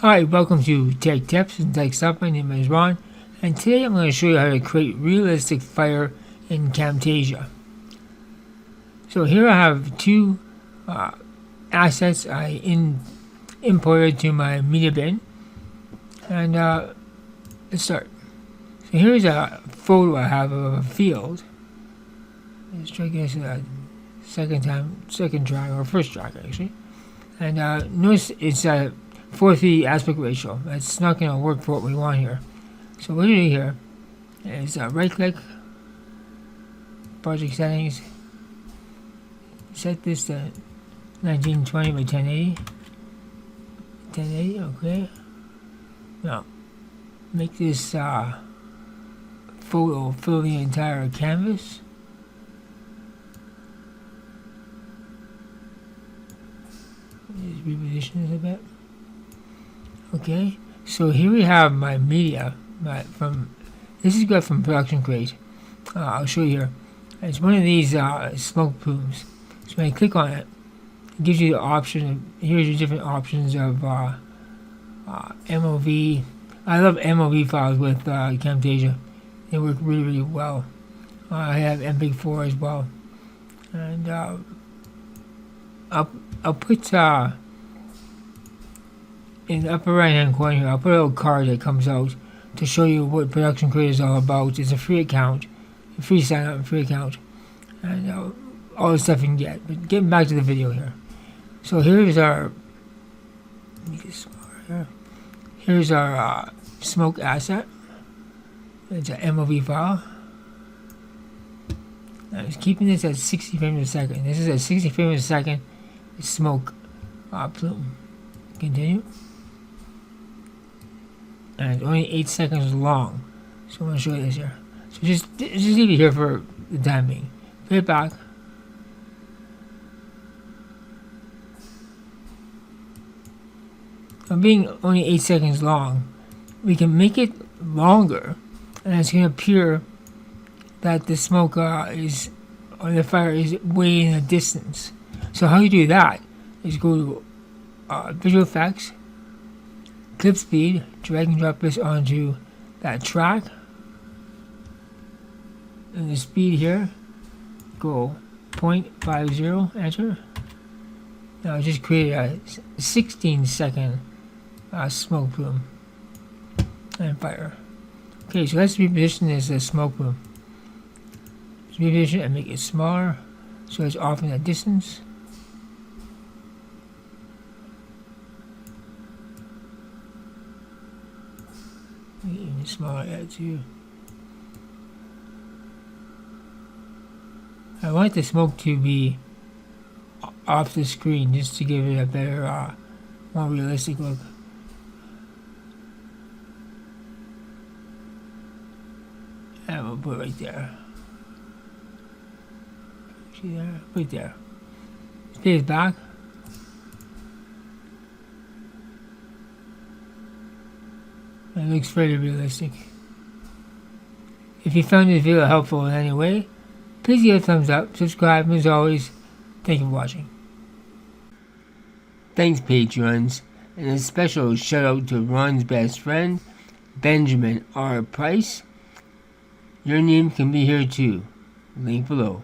Hi, welcome to Tech Tips and Tech Stuff. My name is Ron, and today I'm going to show you how to create realistic fire in Camtasia. So here I have two assets I imported to my media bin, and let's start. So here's a photo I have of a field. Let's try this second track, or first track actually. And notice it's a 4:3 aspect ratio. That's not going to work for what we want here. So what we do here is right click, project settings, set this to 1920 by 1080. 1080, okay. Now make this photo fill the entire canvas. Just reposition it a bit. Okay, so here we have my media. This is got from Production Crate. I'll show you here. It's one of these smoke plumes. So when I click on it, it gives you the option. Here's your different options of MOV. I love MOV files with Camtasia. They work really, really well. I have MPEG-4 as well, and I'll put in the upper right hand corner here, I'll put a little card that comes out to show you what Production Crate is all about. It's a free account, a free sign up, free account, and all the stuff you can get. But getting back to the video here. So here's our, make it smaller here. Here's our smoke asset. It's an MOV file. Now it's keeping this at 60 frames a second. This is at 60 frames a second. It's smoke plume. Continue. And it's only 8 seconds long. So I'm going to show you this here. So just leave it here for the time being. Put it back. Now being only 8 seconds long, we can make it longer, and it's going to appear that the smoke or the fire is way in the distance. So how you do that is go to Visual Effects, Clip Speed, drag and drop this onto that track, and the speed here, go 0.50, enter. Now I just created a 16-second smoke plume and fire. Okay, so let's reposition this as smoke plume. Let's reposition and make it smaller so it's off in the distance. Even smaller that too. I want the smoke to be off the screen just to give it a better, more realistic look. And we'll put it right there. See there? Put it there. Spin it back. It looks very realistic. If you found this video helpful in any way, please give it a thumbs up, subscribe, and as always, thank you for watching. Thanks, Patreons, and a special shout out to Ron's best friend, Benjamin R. Price. Your name can be here too. Link below.